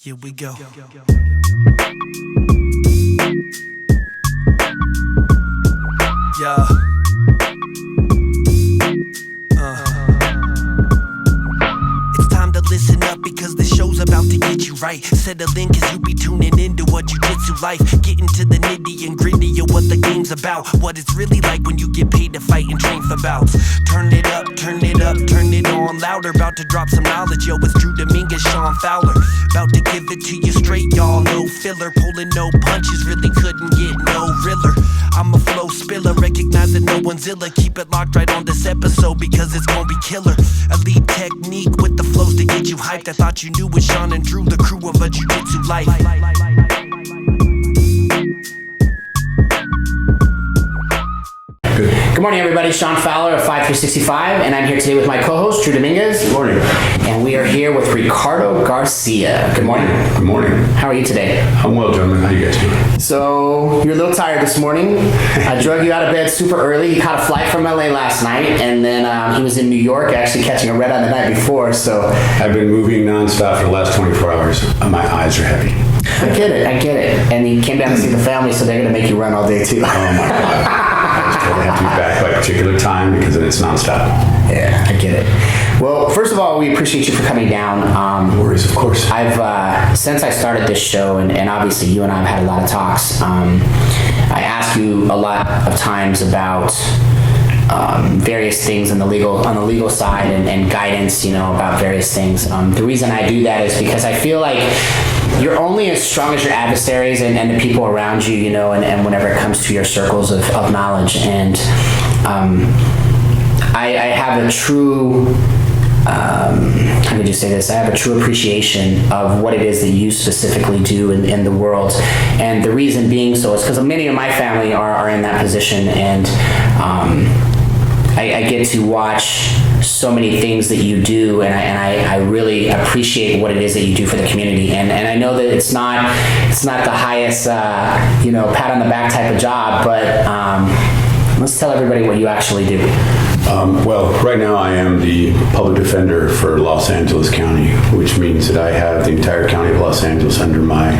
Here we go. Yeah. It's time to listen up because this show's about to get you right. Settle in cause you be tuning into what jiu-jitsu life. Getting to the nitty and gritty of what the game's about. What it's really like when you get paid to fight and train for bouts. Turn it up, turn it up, turn it on louder. About to drop some knowledge, yo, it's Dominguez, Shawn, Fowler. About to give it to you straight, y'all, no filler. Pulling no punches, really couldn't get no realer. I'm a flow spiller, recognize that no one's illa. Keep it locked right on this episode because it's gonna be killer. Elite technique with the flows to get you hyped. I thought you knew with Shawn and Drew, the crew of a jiu-jitsu life. Good morning, everybody. Shawn Fowler of FIVE365, and I'm here today with my co-host, Drew Dominguez. Good morning. And we are here with Ricardo Garcia. Good morning. Good morning. How are you today? I'm well, gentlemen. How you guys doing? So, you're a little tired this morning. I drug you out of bed super early. You caught a flight from LA last night, and then he was in New York actually catching a red eye the night before, so... I've been moving nonstop for the last 24 hours. My eyes are heavy. I get it. And you came down to see the family, so they're going to make you run all day, too. Oh, my God. I just have to be back by a particular time because then it's nonstop. Yeah, I get it. Well, first of all, we appreciate you for coming down. No worries, of course. I've since I started this show, and obviously you and I have had a lot of talks. I ask you a lot of times about various things on the legal side and guidance, about various things. The reason I do that is because I feel like you're only as strong as your adversaries and the people around you, and whenever it comes to your circles of knowledge. And I have a true, how could you say this? I have a true appreciation of what it is that you specifically do in the world. And the reason being so is because many of my family are in that position, and I get to watch so many things that you do, and I really appreciate what it is that you do for the community. And I know that it's not the highest pat on the back type of job, but let's tell everybody what you actually do. Well, right now I am the public defender for Los Angeles County, which means that I have the entire county of Los Angeles under my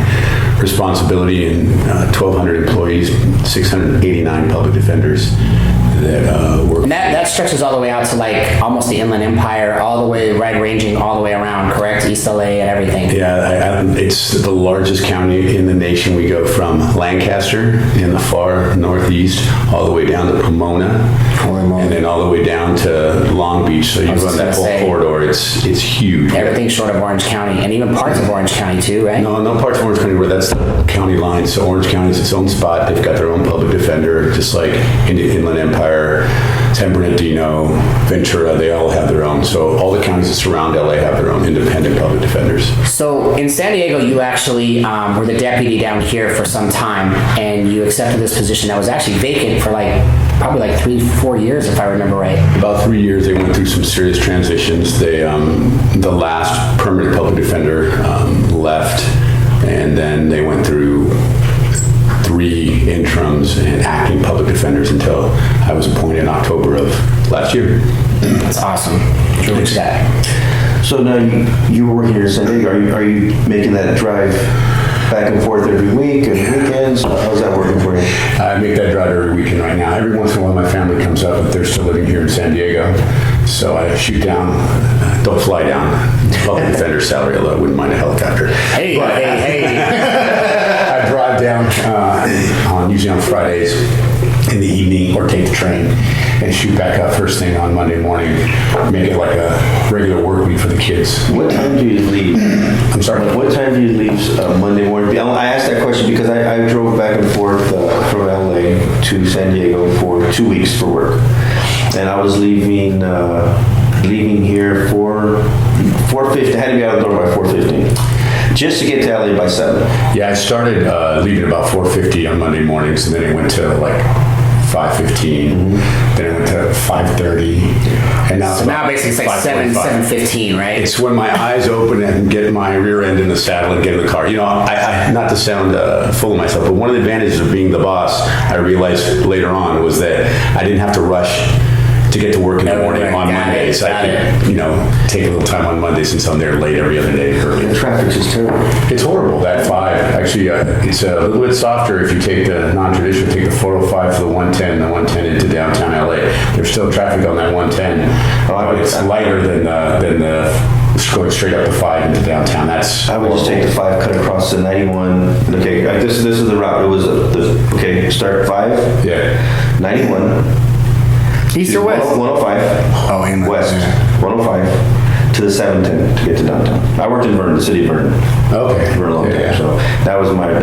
responsibility, and 1,200 employees, 689 public defenders that work. And that stretches all the way out to like almost the Inland Empire, all the way ranging all the way around, correct? East LA and everything. Yeah, it's the largest county in the nation. We go from Lancaster in the far northeast all the way down to Pomona, and then all the way down to Long Beach. So you run that whole corridor. It's huge. Everything short of Orange County, and even parts of Orange County too, right? No parts of Orange County where that's the county line. So Orange County is its own spot. They've got their own public defender, just like in the Inland Empire, San Bernardino, Ventura, they all have their own. So all the counties that surround LA have their own independent public defenders. So in San Diego, you actually were the deputy down here for some time, and you accepted this position that was actually vacant for probably 3-4 years, if I remember right. About 3 years. They went through some serious transitions. They, the last permanent public defender left, and then they went through 3 interims and acting public defenders until I was appointed in October of last year. That's awesome. Really that. So now you were working here in San Diego. Are you making that drive back and forth every week and weekends? How's that working for you? I make that drive every weekend right now. Every once in a while my family comes up if they're still living here in San Diego. So I shoot down, don't fly down. Public defender salary, although I wouldn't mind a helicopter. Hey. I drive down usually on Fridays in the evening, or take the train and shoot back up first thing on Monday morning. Make it like a regular work week for the kids. What time do you leave? I'm sorry? What time do you leave Monday morning? I asked that question because I drove back and forth from LA to San Diego for 2 weeks for work. And I was leaving here for 4:50. I had to be out the door by 4:15. Just to get to LA by 7. Yeah, I started leaving about 4:50 on Monday mornings, and then it went to 5:15. Then it went to 5:30, and now basically it's like 7:15, right? It's when my eyes open and get my rear end in the saddle and get in the car. I not to sound full of myself, but one of the advantages of being the boss, I realized later on, was that I didn't have to rush to get to work in the morning on Mondays. I could, take a little time on Monday since I'm there late every other day early. The traffic's just terrible. It's horrible, that 5. Actually, it's a little bit softer if you take the non-traditional, take the 405 to the 110, the 110 into downtown LA. There's still traffic on that 110, but it's lighter than the going straight up the 5 into downtown. I would just take the 5, cut across the 91. Okay, this is the route. It was start 5. Yeah. 91. East or west? 105. Oh, in west. 105 to the 710 to get to downtown. I worked in Vernon, the city of Vernon. Okay. For a long time, so that was my route.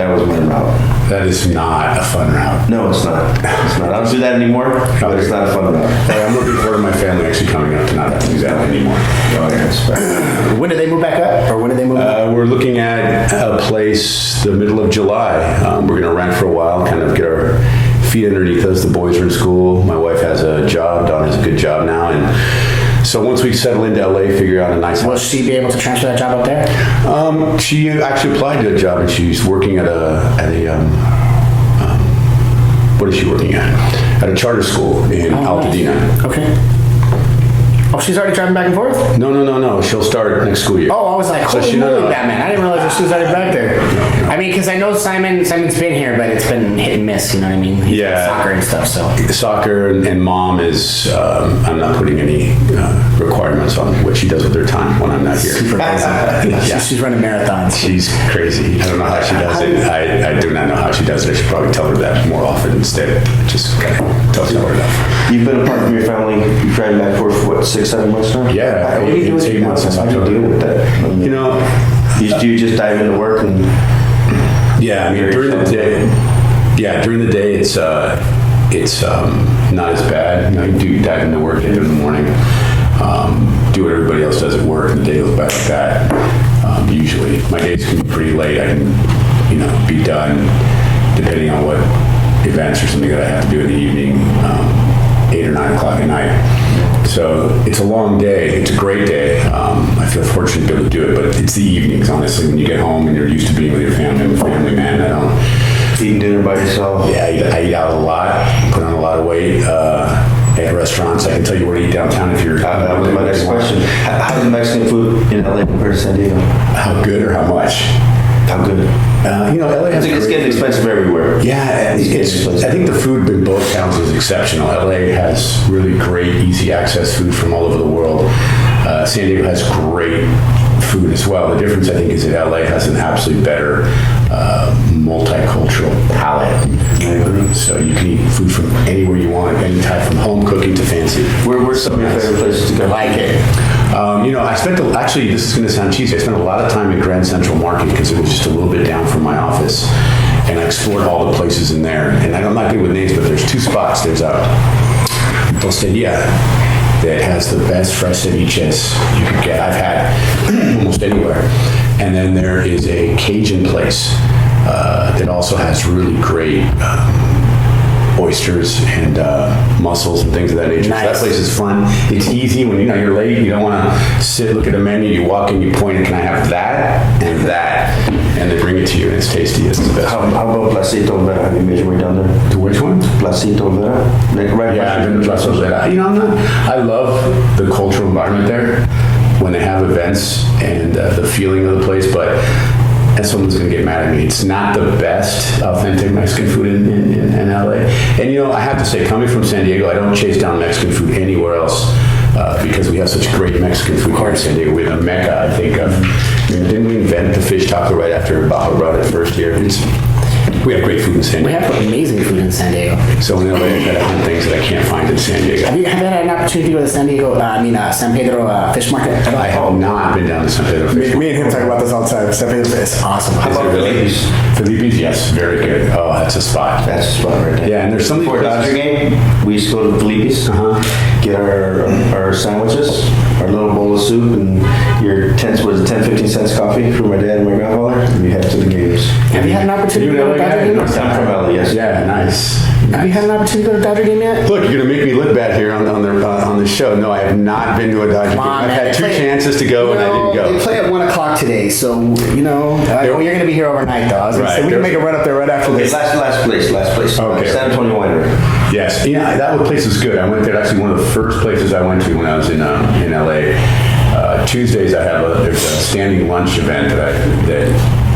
That is not a fun route. No, it's not. It's not. I don't do that anymore, but it's not a fun route. Hey, I'm looking forward to my family actually coming up to not have to do that anymore. Oh, yeah, when do they move back up, or when do they move? We're looking at a place the middle of July. We're going to rent for a while, kind of get our feet underneath us. The boys are in school. My wife has a job. Dawn has a good job now, and so once we settle into LA, figure out a nice Will house. she be able to transfer that job up there? She actually applied to a job, and she's working at what is she working at? At a charter school in Altadena. Okay. Oh, she's already driving back and forth? No. She'll start next school year. Oh, I was like, holy moly, Batman. I didn't realize that she was already back there. I mean, because I know Simon's been here, but it's been hit and miss, you know what I mean? He's got soccer and stuff, so. Soccer and mom is, I'm not putting any requirements on what she does with her time when I'm not here. Super busy. She's running marathons. She's crazy. I don't know how she does it. I do not know how she does it. I should probably tell her that more often instead. Just kind of tells her enough. You've been apart from your family. You've driving back for what, 6-7 months now? Yeah, it's 8 months since How I do you deal with that? I mean, you just dive into work and... Yeah, I mean, during the day, it's not as bad. You do dive into work in the morning, do what everybody else does at work, and the day goes by like that. Usually, my days can be pretty late. I can, be done depending on what events or something that I have to do in the evening, 8 or 9 o'clock at night. So it's a long day. It's a great day. I feel fortunate to be able to do it, but it's the evenings, honestly, when you get home and you're used to being with your family. I'm a family man. I don't... Eating dinner by yourself? Yeah, I eat out a lot, put on a lot of weight. At restaurants, I can tell you where to eat downtown if you're... That was my next question. How's the Mexican food in LA compared to San Diego? How good or how much? How good? LA has it's getting expensive everywhere. Yeah, I think the food in both towns is exceptional. LA has really great, easy access food from all over the world. San Diego has great food as well. The difference, I think, is that LA has an absolutely better multicultural palate. So you can eat food from anywhere you want, anytime, from home cooking to fancy. Where's some of your favorite places to go? Like it. I spent, actually, this is going to sound cheesy, I spent a lot of time in Grand Central Market because it was just a little bit down from my office. And I explored all the places in there. And I'm not good with names, but there's 2 spots. There's a Tosteria that has the best fresh ceviches you could get. I've had almost anywhere. And then there is a Cajun place that also has really great oysters and mussels and things of that nature. Nice. So that place is fun. It's easy when you're late. You don't want to sit, look at a menu. You walk in, you point, and can I have that and that? And they bring it to you, and it's tasty. It's the best. How about Placito Vera? Have you made your way down there? To which one? Placito Vera? Yeah, I've been to Plaza Vera. I love the cultural environment there when they have events and the feeling of the place, but and someone's going to get mad at me. It's not the best authentic Mexican food in LA. And I have to say, coming from San Diego, I don't chase down Mexican food anywhere else because we have such great Mexican food here in San Diego. We have a mecca, I think, of. Didn't we invent the fish taco right after Baja brought it first here? We have great food in San Diego. We have amazing food in San Diego. So in LA, I've got to hunt things that I can't find in San Diego. Have you had an opportunity to go to San Pedro fish market? I have not been down to San Pedro fish market. Me and him talk about this all the time. San Pedro is awesome. How about Felipe's? Felipe's, yes, very good. Oh, that's a spot. That's a spot right there. Yeah, and there's something Before Dodger game, we used to go to Felipe's, get our sandwiches, our little bowl of soup, and your 10-15 cents coffee for my dad and my grandfather, and we head to the games. Have you had an opportunity to go to Dodger game? I'm from LA, yes. Yeah, nice. Have you had an opportunity to go to a Dodger game yet? Look, you're gonna make me look bad here on the show. No, I have not been to a Dodger game. I've had two chances to go and I didn't go. They play at 1 o'clock today, so you're gonna be here overnight, though. I was gonna say we can make a run up there right after this. Last place. Okay. San Antonio Winery. Yes, yeah, that place was good. I went there. Actually, one of the first places I went to when I was in LA. Tuesdays, there's a standing lunch event that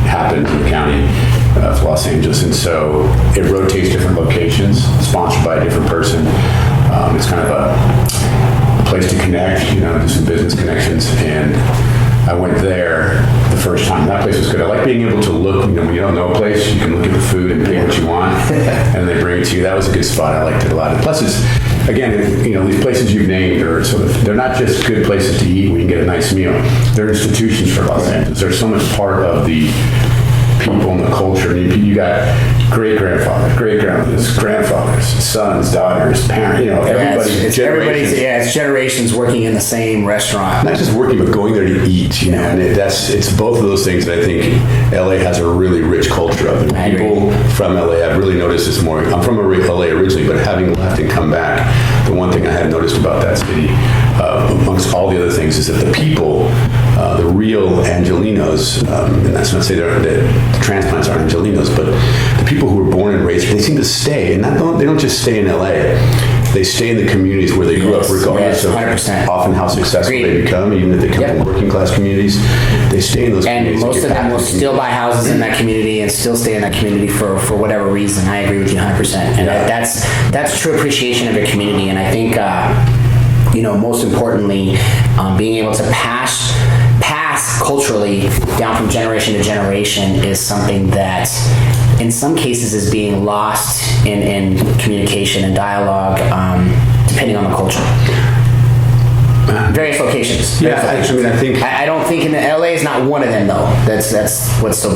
happens in the county of Los Angeles, and so it rotates different locations, sponsored by a different person. It's kind of a place to connect, do some business connections, and I went there the first time. That place was good. I like being able to look, when you don't know a place, you can look at the food and pick what you want, and they bring it to you. That was a good spot. I liked it a lot. And plus, it's, again, these places you've named are they're not just good places to eat where you can get a nice meal. They're institutions for Los Angeles. They're so much part of the people and the culture. You got great-grandfathers, great-grandmothers, grandfathers, sons, daughters, parents, everybody. It's generations working in the same restaurant. Not just working, but going there to eat, and it's both of those things that I think LA has a really rich culture of. And people from LA, I've really noticed this more. I'm from LA originally, but having left and come back, the one thing I have noticed about that city, amongst all the other things, is that the people, the real Angelinos, and that's not to say that transplants are Angelinos, but the people who were born and raised, they seem to stay, and they don't just stay in LA. They stay in the communities where they grew up, regardless of often how successful they become, even if they come from working class communimunities. They stay in those communities. And most of them will still buy houses in that community and still stay in that community for whatever reason. I agree with you 100%. And that's true appreciation of your community. And I think, most importantly, being able to pass culturally down from generation to generation is something that in some cases is being lost in communication and dialogue, depending on the culture. Various locations. I think I don't think LA is not one of them though. That's what's so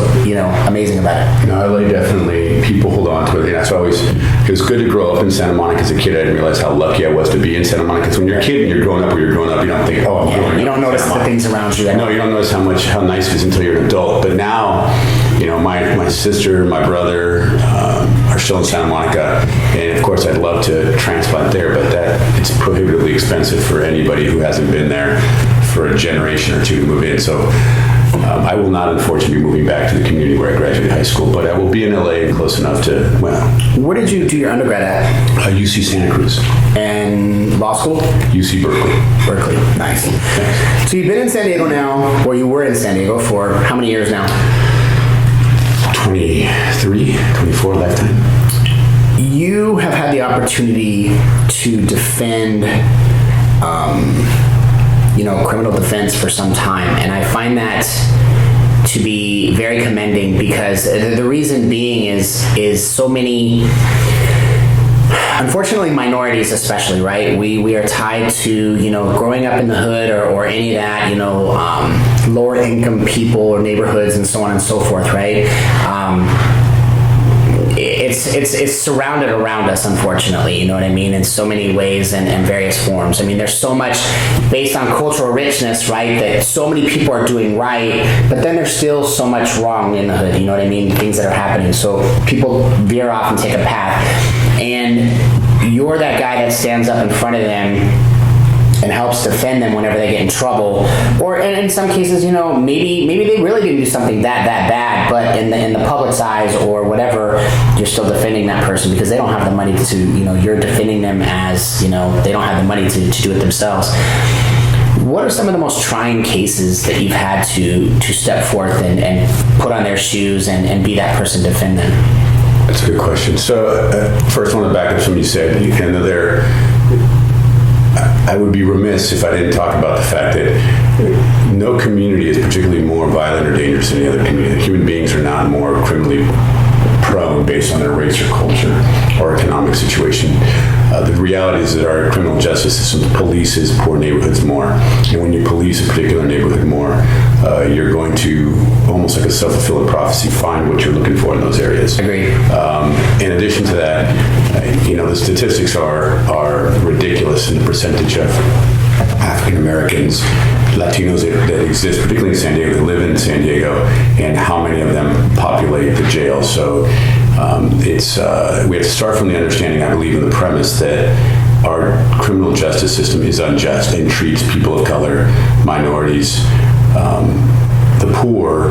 amazing about it. LA definitely, people hold on to it. That's always, it was good to grow up in Santa Monica as a kid. I didn't realize how lucky I was to be in Santa Monica. Because when you're a kid and you're growing up, you don't think, oh, I'm growing up. You don't notice the things around you. No, you don't notice how nice it is until you're an adult. But now, my sister, my brother are still in Santa Monica, and of course I'd love to transplant there, but it's prohibitively expensive for anybody who hasn't been there for a generation or two to move in. So I will not, unfortunately, be moving back to the community where I graduated high school, but I will be in LA close enough to, Where did you do your undergrad at? UC Santa Cruz. And law school? UC Berkeley. Berkeley, nice. Thanks. So you've been in San Diego now, or you were in San Diego for how many years now? 23, 24 lifetime. You have had the opportunity to defend, criminal defense for some time, and I find that to be very commending because the reason being is so many, unfortunately, minorities especially, right? We are tied to, growing up in the hood or any of that, lower income people or neighborhoods and so on and so forth, right? It's surrounded around us, unfortunately, you know what I mean, in so many ways and various forms. I mean, there's so much based on cultural richness, right, that so many people are doing right, but then there's still so much wrong in the hood, you know what I mean, things that are happening. So people veer off and take a path. And you're that guy that stands up in front of them and helps defend them whenever they get in trouble, or in some cases, maybe they really didn't do something that bad, but in the public's eyes or whatever, you're still defending that person because they don't have the money to, you're defending them as, they don't have the money to do it themselves. What are some of the most trying cases that you've had to step forth and put on their shoes and be that person to defend them? That's a good question. So first I want to back up something you said, I would be remiss if I didn't talk about the fact that no community is particularly more violent or dangerous than any other community. Human beings are not more criminally prone based on their race or culture or economic situation. The reality is that our criminal justice system polices poor neighborhoods more. And when you police a particular neighborhood more, you're going to, almost like a self-fulfilling prophecy, find what you're looking for in those areas. Agreed. In addition to that, the statistics are ridiculous in the percentage of African Americans, Latinos that exist, particularly in San Diego, that live in San Diego, and how many of them populate the jail. So We have to start from the understanding, I believe, in the premise that our criminal justice system is unjust and treats people of color, minorities, the poor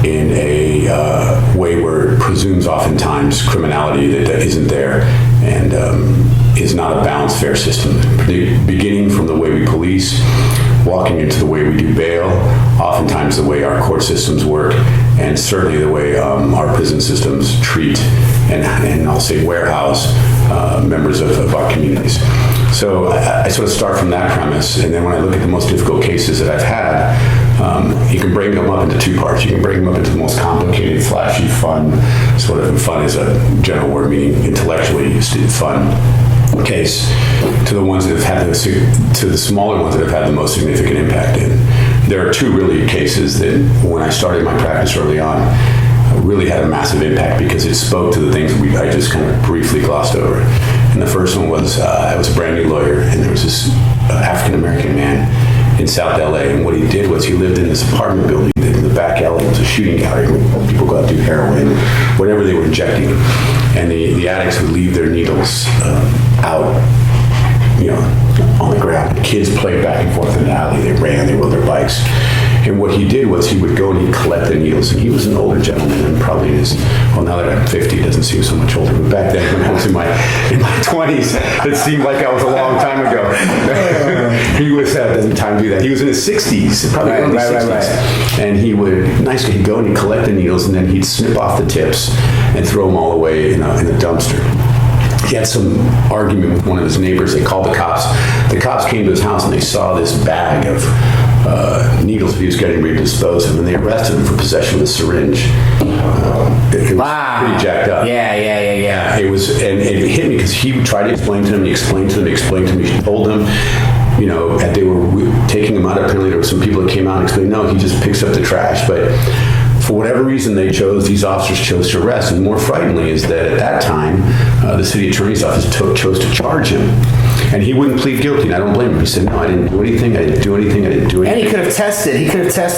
in a way where it presumes oftentimes criminality that isn't there, and is not a balanced, fair system. Beginning from the way we police, walking into the way we do bail, oftentimes the way our court systems work, and certainly the way our prison systems treat and I'll say warehouse members of our communities. So I sort of start from that premise, and then when I look at the most difficult cases that I've had, you can break them up into two parts. You can break them up into the most complicated, flashy, fun, sort of fun is a general word meaning intellectually fun case, to the ones that have had to the smaller ones that have had the most significant impact. And there are two really cases that when I started my practice early on, really had a massive impact because it spoke to the things I just kind of briefly glossed over. And the first one was, I was a brand new lawyer, and there was this African-American man in South LA, and what he did was he lived in this apartment building. In the back alley was a shooting gallery where people go out to do heroin, whatever they were injecting. And the addicts would leave their needles out, on the ground. Kids played back and forth in the alley. They ran, they rode their bikes. And what he did was he would go and he'd collect the needles. And he was an older gentleman, and probably now that I'm 50, it doesn't seem so much older. But back then, when I was in my 20s, it seemed like I was a long time ago. He was doesn't time to do that. He was in his 60s, probably early 60s. Right. And he'd go and he'd collect the needles, and then he'd snip off the tips and throw them all away in a dumpster. He had some argument with one of his neighbors. They called the cops. The cops came to his house and they saw this bag of needles that he was getting ready to dispose of, and they arrested him for possession of a syringe. It was pretty jacked up. Yeah. It was, and it hit me because he tried to explain to him. He explained to them. He told them, that they were taking him out. Apparently, there were some people that came out and explained, no, he just picks up the trash, but. For whatever reason, these officers chose to arrest. And more frighteningly is that at that time, the city attorney's office chose to charge him. And he wouldn't plead guilty, and I don't blame him. He said, no, I didn't do anything. And he could have tested,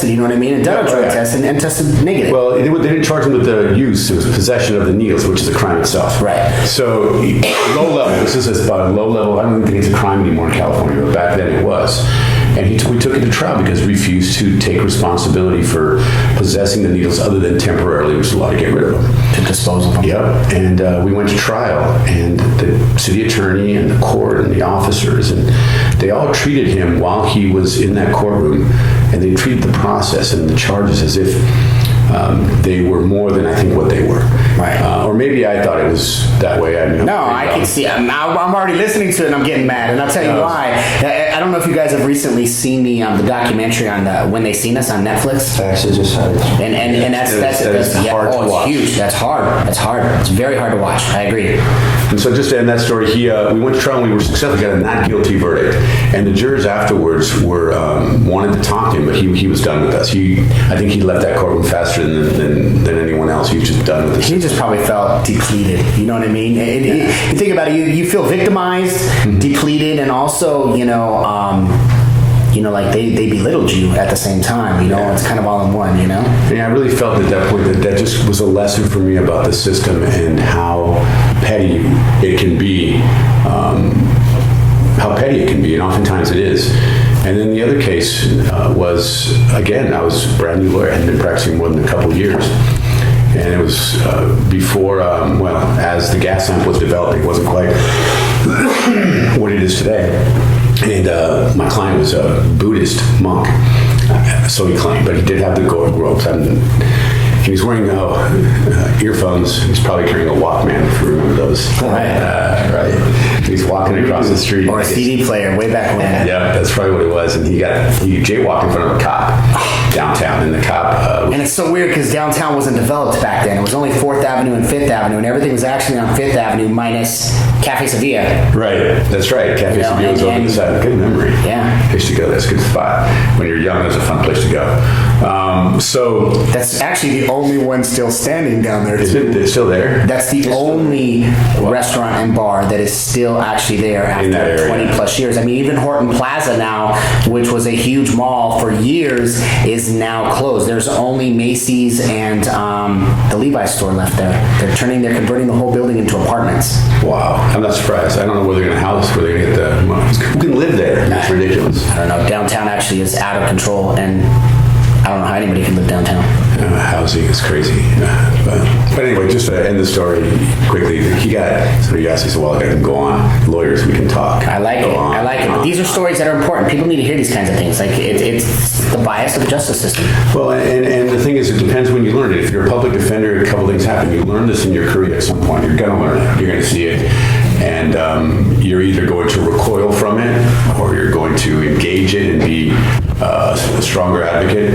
you know what I mean? And done a drug test and tested negative. Well, they didn't charge him with the use. It was possession of the needles, which is a crime itself. Right. So, low level. This is about a low level. I don't think it's a crime anymore in California, but back then it was. And we took it to trial because he refused to take responsibility for possessing the needles other than temporarily, which is a lot to get rid of them. To dispose of them. Yep. And we went to trial, and the city attorney and the court and the officers, and they all treated him while he was in that courtroom, and they treated the process and the charges as if they were more than I think what they were. Right. Or maybe I thought it was that way. I can see. I'm already listening to it and I'm getting mad, and I'll tell you why. I don't know if you guys have recently seen the documentary on When They Seen Us on Netflix. I actually just had it. And that's hard to watch. It's huge. That's hard. It's very hard to watch. I agree. And so just to end that story, we went to trial and we were successful, got a not guilty verdict. And the jurors afterwards wanted to talk to him, but he was done with us. I think he left that courtroom faster than anyone else. He was just done with us. He just probably felt depleted. You know what I mean? You think about it, you feel victimized, depleted, and also, like they belittled you at the same time. It's kind of all in one. Yeah, I really felt at that point that just was a lesson for me about the system and how petty it can be. And oftentimes it is. And then the other case was, again, I was a brand new lawyer. I hadn't been practicing more than a couple of years. And it was before, as the gas lamp was developing, it wasn't quite what it is today. And my client was a Buddhist monk, so he claimed, but he did have the robes. He was wearing earphones. He's probably carrying a Walkman, if you remember those. Right. He's walking across the street. Or a CD player, way back when. Yeah, that's probably what it was. And he jaywalked in front of a cop downtown, and the cop... and it's so weird because downtown wasn't developed back then. It was only 4th Avenue and 5th Avenue, and everything was actually on 5th Avenue minus Cafe Sevilla. Right, that's right. Cafe Sevilla was over the side. Good memory. Yeah. I used to go. That's a good spot. When you're young, that's a fun place to go. So That's actually the only one still standing down there. is it still there? That's the only restaurant and bar that is still actually there In that after area. 20 plus years. I mean, even Horton Plaza now, which was a huge mall for years, is now closed. There's only Macy's and the Levi's store left there. They're converting the whole building into apartments. Wow, I'm not surprised. I don't know where they're going to house, where they're going to get the money. Who can live there? It's ridiculous. I don't know. Downtown actually is out of control, and I don't know how anybody can live downtown. Housing is crazy. But anyway, just to end the story quickly, he asked me, so well, I can go on. Lawyers, we can talk. I like it. I like it. But these are stories that are important. People need to hear these kinds of things. Like it's the bias of the justice system. Well, and the thing is, it depends when you learn it. If you're a public defender, a couple things happen. You learn this in your career at some point. You're going to learn it. You're going to see it. And you're either going to recoil from it, or you're going to engage it and be a stronger advocate,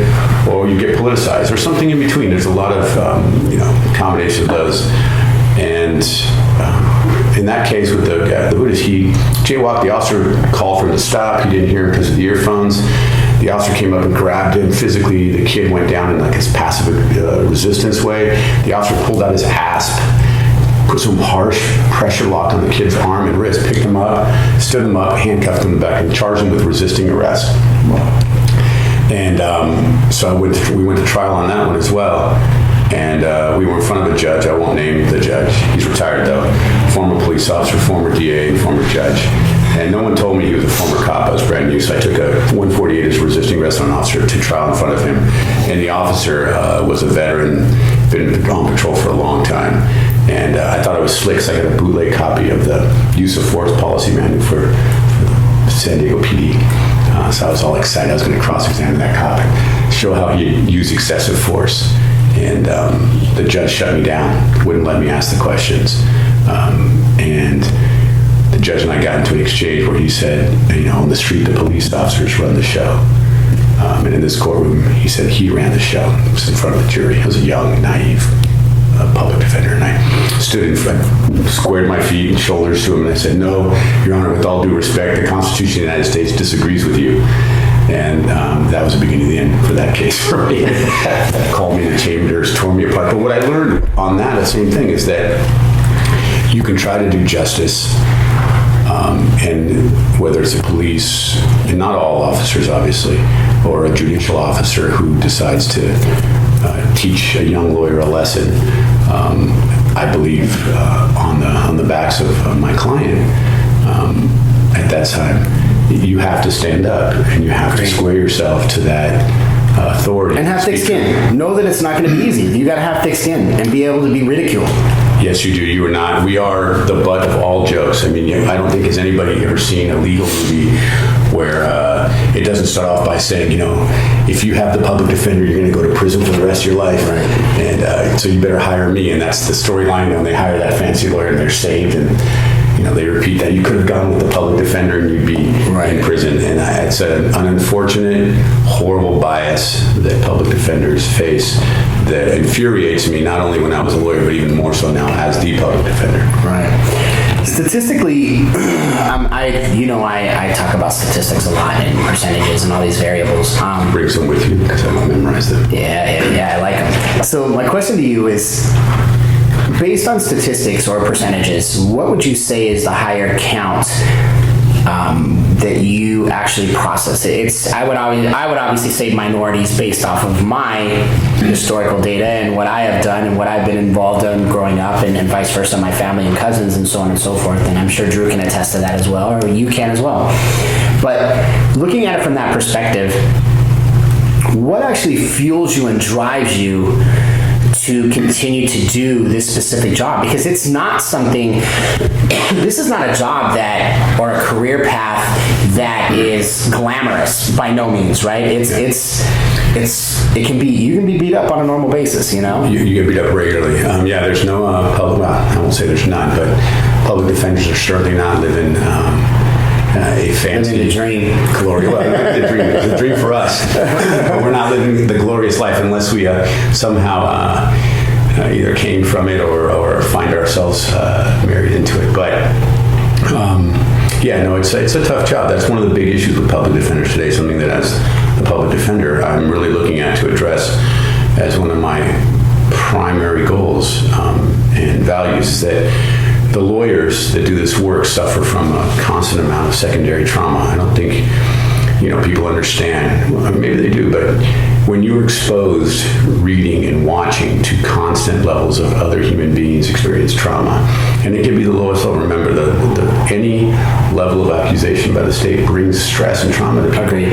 or you get politicized, or something in between. There's a lot of, combination of those. And in that case with the guy, he jaywalked. The officer called for him to stop. He didn't hear him because of the earphones. The officer came up and grabbed him physically. The kid went down in like his passive resistance way. The officer pulled out his asp, put some harsh pressure lock on the kid's arm and wrist, picked him up, stood him up, handcuffed him in the back, and charged him with resisting arrest. And so we went to trial on that one as well. And we were in front of a judge. I won't name the judge. He's retired though. Former police officer, former DA, former judge. And no one told me he was a former cop. I was brand new, so I took a 148 as resisting arrest on an officer to trial in front of him. And the officer was a veteran, been on patrol for a long time. And I thought it was slick, so I got a bootleg copy of the use of force policy manual for the San Diego PD. So I was all excited. I was going to cross-examine that cop and show how he used excessive force. And the judge shut me down, wouldn't let me ask the questions. And the judge and I got into an exchange where he said, on the street, the police officers run the show. And in this courtroom, he said he ran the show. It was in front of the jury. I was a young, naive public defender, and I stood in front, squared my feet and shoulders to him, and I said, "No, Your Honor, with all due respect, the Constitution of the United States disagrees with you." And that was the beginning of the end for that case for me. Called me in the chambers, tore me apart. But what I learned on that, the same thing, is that you can try to do justice, and whether it's a police, and not all officers, obviously, or a judicial officer who decides to teach a young lawyer a lesson, I believe on the backs of my client at that time, you have to stand up and you have to square yourself to that authority. And have thick skin. Know that it's not going to be easy. You got to have thick skin and be able to be ridiculed. Yes, you do. You are not. We are the butt of all jokes. I mean, I don't think has anybody ever seen a legal movie where it doesn't start off by saying, if you have the public defender, you're going to go to prison for the rest of your life. Right. And so you better hire me. And that's the storyline. When they hire that fancy lawyer and they're saved, and they repeat that. You could have gone with the public defender and you'd be in prison. And it's an unfortunate, horrible bias that public defenders face that infuriates me, not only when I was a lawyer, but even more so now as the public defender. Right. Statistically, I talk about statistics a lot and percentages and all these variables. Bring some with you because I don't memorize them. Yeah, I like them. So my question to you is, based on statistics or percentages, what would you say is the higher count that you actually process? I would obviously say minorities based off of my historical data and what I have done and what I've been involved in growing up, and vice versa, my family and cousins and so on and so forth. And I'm sure Drew can attest to that as well, or you can as well. But looking at it from that perspective, what actually fuels you and drives you to continue to do this specific job? Because it's not something, this is not a job or a career path that is glamorous by no means, right? You can be beat up on a normal basis, You get beat up regularly. There's no public, I won't say there's none, but public defenders are certainly not living a fancy dream. Glory. Well, the dream for us. But we're not living the glorious life unless we somehow either came from it or find ourselves married into it. But it's a tough job. That's one of the big issues with public defenders today, something that as the public defender, I'm really looking at to address as one of my primary goals and values is that the lawyers that do this work suffer from a constant amount of secondary trauma. I don't think people understand. Well, maybe they do, but when you're exposed reading and watching to constant levels of other human beings experience trauma, and it can be the lowest level. Remember, any level of accusation by the state brings stress and trauma to people. Agreed.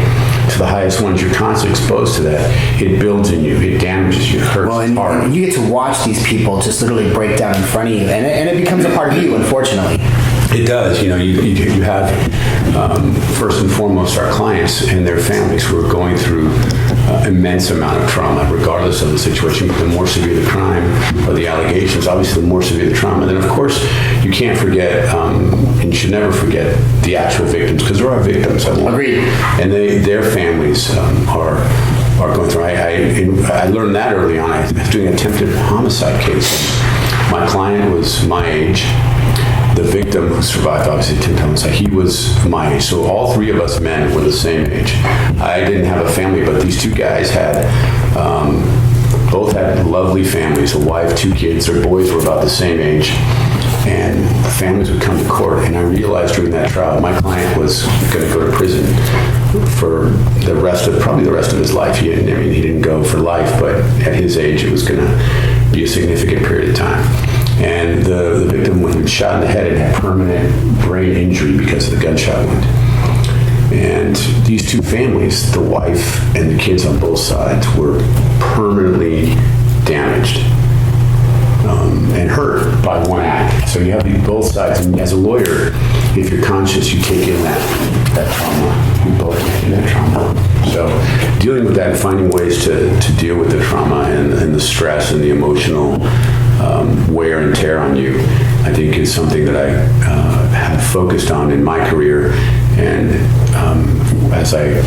To the highest ones, you're constantly exposed to that. It builds in you. It damages you. It hurts. Well, it's hard. and you get to watch these people just literally break down in front of you, and it becomes a part of you, unfortunately. It does. You have, first and foremost, our clients and their families who are going through immense amount of trauma, regardless of the situation. The more severe the crime or the allegations, obviously the more severe the trauma. Then, of course, you can't forget, and you should never forget, the actual victims, because there are victims. Agreed. And their families are going through. I learned that early on. I was doing an attempted homicide case. My client was my age. The victim who survived, obviously, attempted homicide, he was my age. So all three of us men were the same age. I didn't have a family, but these two guys both had lovely families, a wife, 2 kids. Their boys were about the same age. And the families would come to court, and I realized during that trial, my client was going to go to prison for probably the rest of his life. He didn't go for life, but at his age, it was going to be a significant period of time. And the victim was shot in the head and had permanent brain injury because of the gunshot wound. And these two families, the wife and the kids on both sides, were permanently damaged and hurt by one act. So you have both sides. And as a lawyer, if you're conscious, you take in that trauma. You both take in that trauma. So dealing with that and finding ways to deal with the trauma and the stress and the emotional wear and tear on you, I think is something that I have focused on in my career. And as I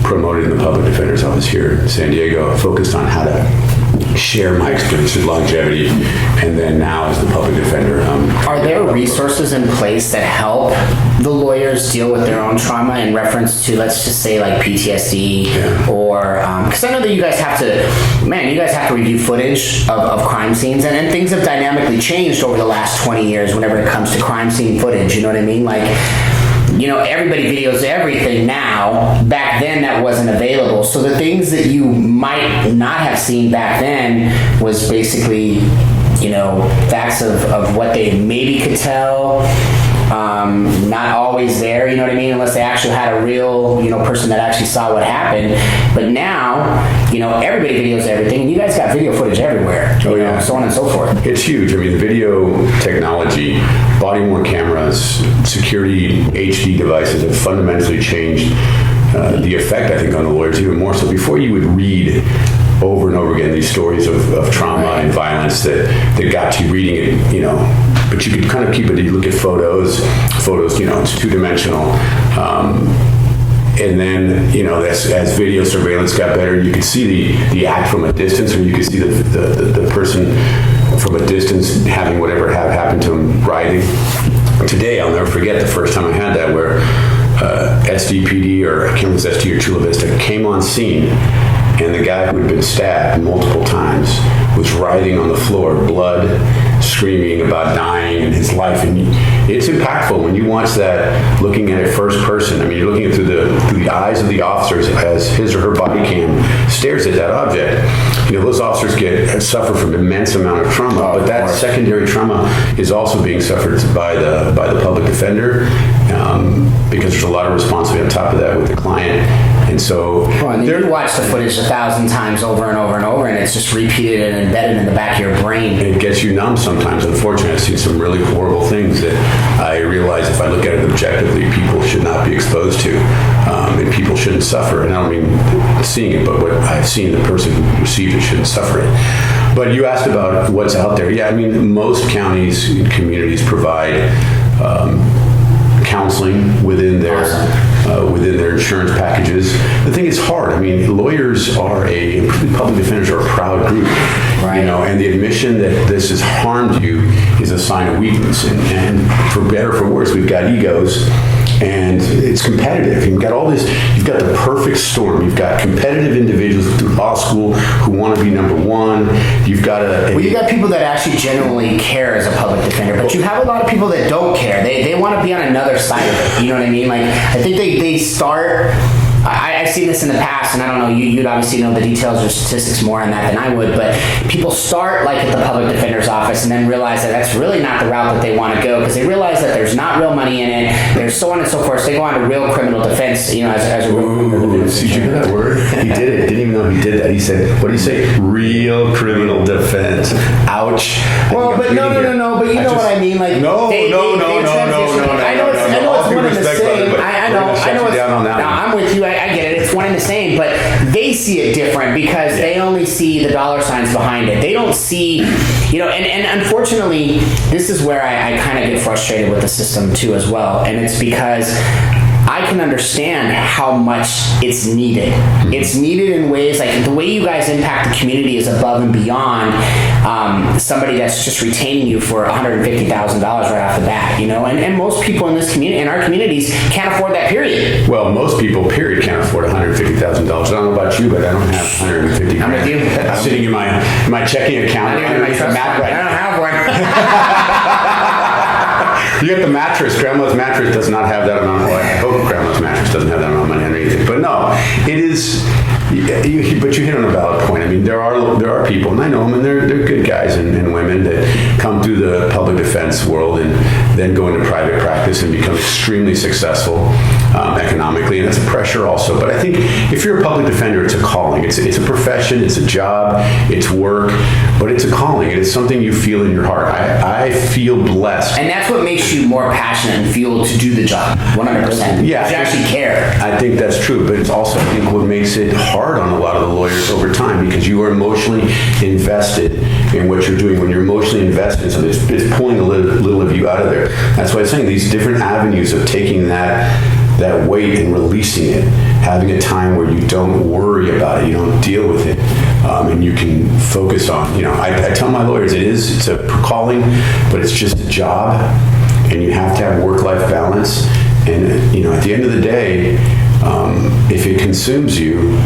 promoted in the public defender's office here in San Diego, I focused on how to share my experience with longevity, and then now as the public defender. Are there resources in place that help the lawyers deal with their own trauma in reference to, let's just say, like PTSD, or because I know that you guys have to review footage of crime scenes, and things have dynamically changed over the last 20 years whenever it comes to crime scene footage. You know what I mean? Like, everybody videos everything now. Back then, that wasn't available. So the things that you might not have seen back then was basically, facts of what they maybe could tell. Not always there, you know what I mean? Unless they actually had a real, person that actually saw what happened. But now, everybody videos everything, and you guys got video footage everywhere. So on and so forth. It's huge. I mean, the video technology, body-worn cameras, security HD devices have fundamentally changed the effect, I think, on the lawyers even more. So before you would read over and over again these stories of trauma and violence that got you reading it, but you could kind of keep it. You look at photos, it's two-dimensional. And then, as video surveillance got better, you could see the act from a distance, or you could see the person from a distance having whatever happened to him writhing. Today, I'll never forget the first time I had that, where SDPD, or I can't remember if it was SD or Chula Vista, came on scene, and the guy who had been stabbed multiple times was writhing on the floor, blood, screaming about dying and his life. And it's impactful when you watch that, looking at it first person. I mean, you're looking at it through the eyes of the officers as his or her body cam stares at that object. Those officers suffer from immense amount of trauma, but that secondary trauma is also being suffered by the public defender, because there's a lot of responsibility on top of that with the client. And so you watch the footage 1,000 times over and over and over, and it's just repeated and embedded in the back of your brain. It gets you numb sometimes. Unfortunately, I've seen some really horrible things that I realize, if I look at it objectively, people should not be exposed to, and people shouldn't suffer. And I don't mean seeing it, but what I've seen, the person who received it shouldn't suffer it. But you asked about what's out there. Yeah, I mean, most counties and communities provide counseling within their insurance packages. The thing is hard. I mean, lawyers public defenders are a proud group, right. And the admission that this has harmed you is a sign of weakness. And for better or for worse, we've got egos And it's competitive. You've got the perfect storm. You've got competitive individuals through law school who want to be number one. You've got you got people that actually genuinely care as a public defender, but you have a lot of people that don't care. They want to be on another side of it. You know what I mean? Like, I think they start. I've seen this in the past, and I don't know, you'd obviously know the details or statistics more on that than I would, but people start like at the public defender's office and then realize that that's really not the route that they want to go, because they realize that there's not real money in it, there's so on and so forth. So they go on to real criminal defense, as a real criminal defense. Did you hear that word? He did it. Didn't even know he did that. He said, what did he say? Real criminal defense. Ouch. Well, but no, but you know what I mean? Like, no. I know it's one and the same. I know I'm with you. I get it. It's one and the same, but they see it different because they only see the dollar signs behind it. They don't see, and unfortunately, this is where I kind of get frustrated with the system too as well. And it's because I can understand how much it's needed. It's needed in ways like the way you guys impact the community is above and beyond somebody that's just retaining you for $150,000 right off the bat, and most people in this community, in our communities, can't afford that, period. Well, most people, period, can't afford $150,000. I don't know about you, but I don't have $150,000. I'm with you. I'm sitting in my checking account. I don't have one. You get the mattress. Grandma's mattress does not have that amount. Well, I hope Grandma's mattress doesn't have that amount of money underneath it. But no, it is. But you hit on a valid point. I mean, there are people, and I know them, and they're good guys and women that come through the public defense world and then go into private practice and become extremely successful economically, and it's a pressure also. But I think if you're a public defender, it's a calling. It's a profession. It's a job. It's work. But it's a calling. It's something you feel in your heart. I feel blessed. And that's what makes you more passionate and fueled to do the job, 100%. Yeah. You actually care. I think that's true, but it's also, I think, what makes it hard on a lot of the lawyers over time, because you are emotionally invested in what you're doing. When you're emotionally invested, so it's pulling a little of you out of there. That's why I'm saying these different avenues of taking that weight and releasing it, having a time where you don't worry about it, you don't deal with it, and you can focus on, I tell my lawyers it's a calling, but it's just a job, and you have to have work-life balance. And, at the end of the day, if it consumes you,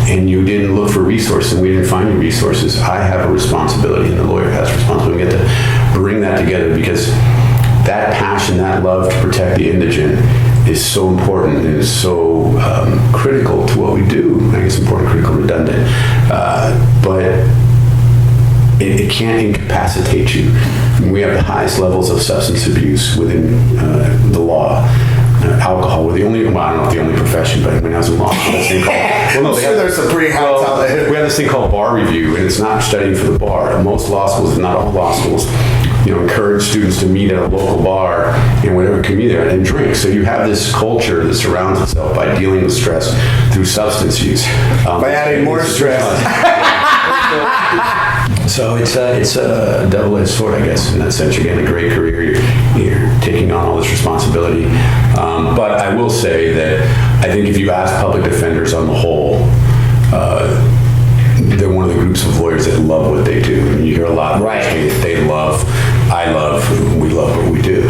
and you didn't look for resources, and we didn't find you resources, I have a responsibility, and the lawyer has a responsibility. We get to bring that together, because that passion, that love to protect the indigent is so important and is so critical to what we do. I think it's important, critical, redundant, but it can't incapacitate you. I mean, we have the highest levels of substance abuse within the law. Alcohol, we're the only, well, I don't know if the only profession, but when I was in law school, this thing called, there's some pretty high out there. We have this thing called bar review, and it's not studying for the bar. Most law schools, not all law schools, encourage students to meet at a local bar in whatever community they're in and drink. So you have this culture that surrounds itself by dealing with stress through substance use. By adding more stress. So it's a double-edged sword, I guess, in that sense. You're getting a great career. You're taking on all this responsibility. But I will say that I think if you ask public defenders on the whole, they're one of the groups of lawyers that love what they do. I mean, you hear a lot of they love, I love, we love what we do.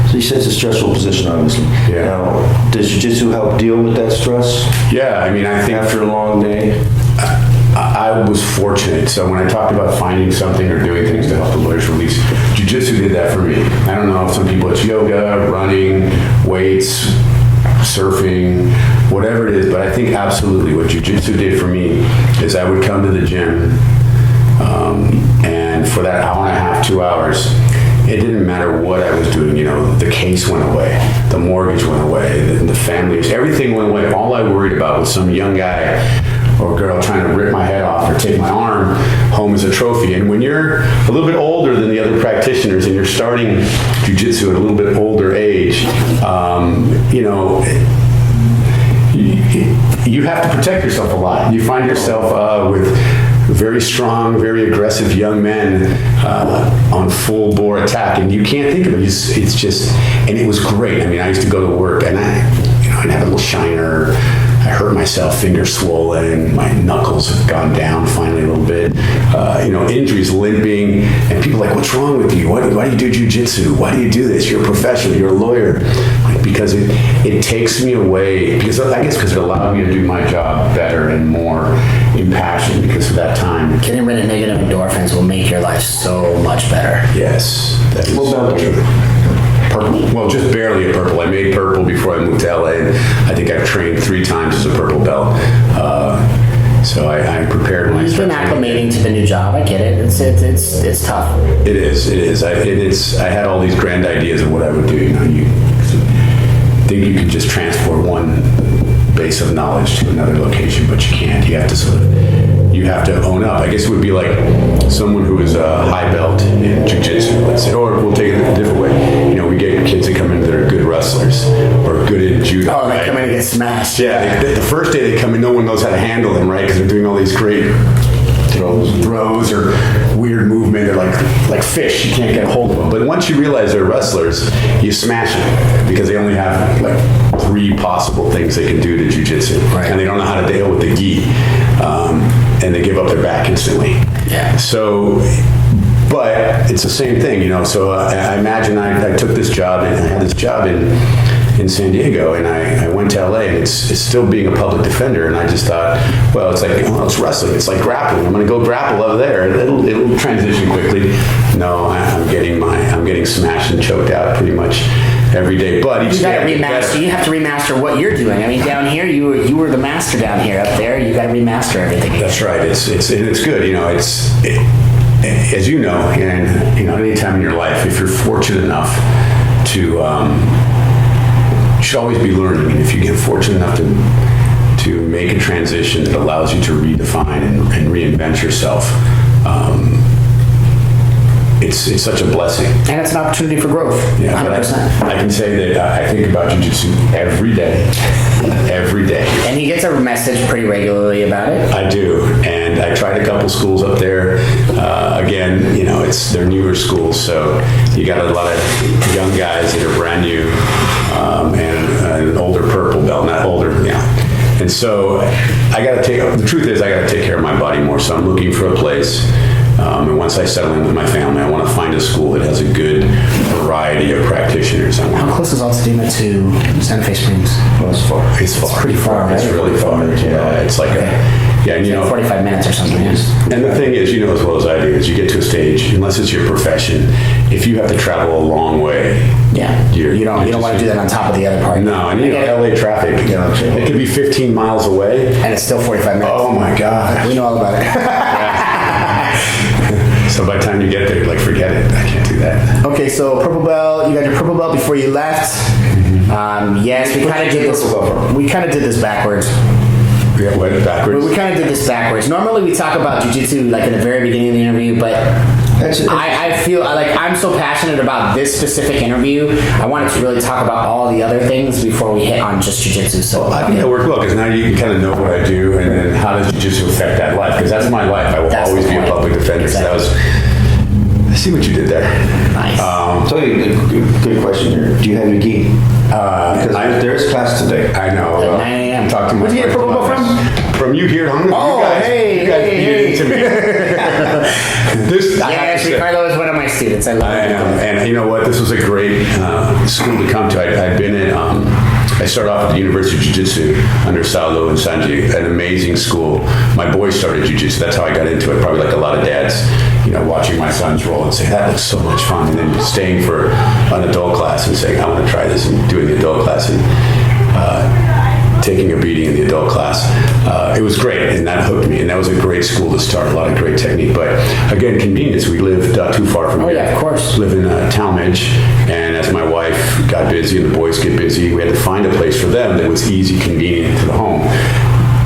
So you said it's a stressful position, obviously. Yeah. Now, does jiu-jitsu help deal with that stress? Yeah, I mean, I think after a long day. I was fortunate. So when I talked about finding something or doing things to help the lawyers release, jiu-jitsu did that for me. I don't know if some people, it's yoga, running, weights, surfing, whatever it is, but I think absolutely what jiu-jitsu did for me is I would come to the gym, and for that hour and a half, 2 hours, it didn't matter what I was doing. The case went away, the mortgage went away, the family, everything went away. All I worried about was some young guy or girl trying to rip my head off or take my arm home as a trophy. And when you're a little bit older than the other practitioners and you're starting jiu-jitsu at a little bit older age, you have to protect yourself a lot. You find yourself with very strong, very aggressive young men on full bore attack, and you can't think of it. It's just, and it was great. I mean, I used to go to work, and I'd have a little shiner, I hurt myself, fingers swollen, my knuckles have gone down finally a little bit. Injuries, limping, and people are like, what's wrong with you? Why do you do jiu-jitsu? Why do you do this? You're a professional, you're a lawyer. Because it takes me away, because it allowed me to do my job better and more impassioned because of that time. Getting rid of negative endorphins will make your life so much better. Yes, that is true. Purple? Well, just barely a purple. I made purple before I moved to LA, and I think I've trained 3 times as a purple belt. So I prepared myself. You've been acclimating to the new job. I get it. It's tough. It is. I had all these grand ideas of what I would do. You think you can just transport one base of knowledge to another location, but you can't. You have to own up. I guess it would be like someone who is a high belt in jiu-jitsu, let's say, or we'll take it a different way. We get kids that come in that are good wrestlers or good in judo. Oh, they right? come in and get smashed. Yeah, the first day they come in, no one knows how to handle them, right? Because they're doing all these great throws or weird movement. They're like fish. You can't get a hold of them. But once you realize they're wrestlers, you smash them because they only have like 3 possible things they can do to jiu-jitsu. Right. And they don't know how to deal with the gi. And they give up their back instantly. Yeah. So, but it's the same thing, So I imagine I took this job, and I had this job in San Diego, and I went to LA, and it's still being a public defender, and I just thought, well, it's like, it's wrestling, it's like grappling. I'm going to go grapple over there, and it'll transition quickly. No, I'm getting smashed and choked out pretty much every day. But you got to remaster. You have to remaster what you're doing. I mean, down here, you were the master down here. Up there, you got to remaster everything. That's right. It's good. As you know, and any time in your life, if you're fortunate enough to, you should always be learning. I mean, if you get fortunate enough to make a transition that allows you to redefine and reinvent yourself, it's such a blessing. And it's an opportunity for growth. Yeah, 100%. I can say that I think about jiu-jitsu every day. Every day. And he gets a message pretty regularly about it. I do, and I tried a couple schools up there. Again, they're newer schools, so you got a lot of young guys that are brand new, and an older purple belt, not older, yeah. And so the truth is I got to take care of my body more, so I'm looking for a place. And once I settle in with my family, I want to find a school that has a good variety of practitioners. How close is Altadena to Santa Fe Springs? Well, it's far. It's pretty far, right? It's really far. Yeah, it's like like 45 minutes or something. And the thing is, as well as I do, is you get to a stage, unless it's your profession, if you have to travel a long way, you don't want to do that on top of the other part. No, and LA traffic, it could be 15 miles away, and it's still 45 minutes. Oh my God, we know all about it. So by the time you get there, you're like, forget it. I can't do that. Okay, so purple belt. You got your purple belt before you left. Yes, we kind of did this. We kind of did this backwards. Yeah, what, backwards? We kind of did this backwards. Normally, we talk about jiu-jitsu like in the very beginning of the interview, but I feel like I'm so passionate about this specific interview. I wanted to really talk about all the other things before we hit on just jiu-jitsu. So I think that worked well because now you can kind of know what I do and then how does jiu-jitsu affect that life? Because that's my life. I will always be a public defender. Exactly. So I see what you did there. Nice. So good question here. Do you have your gi? Because there's class today. I know. At 9 a.m. Talk to my Where'd you get purple belt from? From you here at HONU. Oh, you guys hey. to me. Yes, Ricardo is one of my students. I love him. And you know what? This was a great school to come to. I'd been at, I started off at the University of Jiu-Jitsu under Saulo and Sanji, an amazing school. My boys started Jiu-Jitsu. That's how I got into it. Probably like a lot of dads, watching my sons roll and say, that looks so much fun. And then staying for an adult class and saying, I want to try this, and doing the adult class and taking a beating in the adult class. It was great, and that hooked me, and that was a great school to start, a lot of great technique. But again, convenience, we lived too far from here. Oh yeah, of course. Live in Talmadge, and as my wife got busy and the boys get busy, we had to find a place for them that was easy, convenient to the home.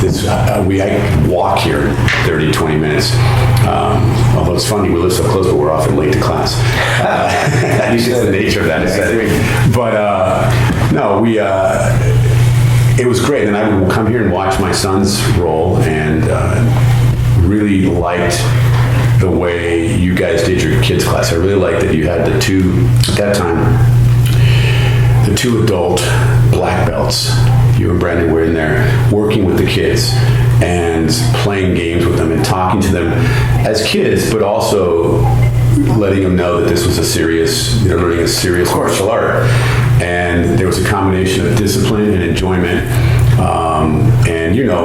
I walk here in 30, 20 minutes. Although it's funny, we live so close, but we're often late to class. It's the nature of that setting. But no, it was great. And I would come here and watch my sons roll and really liked the way you guys did your kids class. I really liked that you had the two, at that time, the two adult black belts you and Branden were in there working with the kids and playing games with them and talking to them as kids, but also letting them know that this was a serious, learning a serious martial art. And there was a combination of discipline and enjoyment.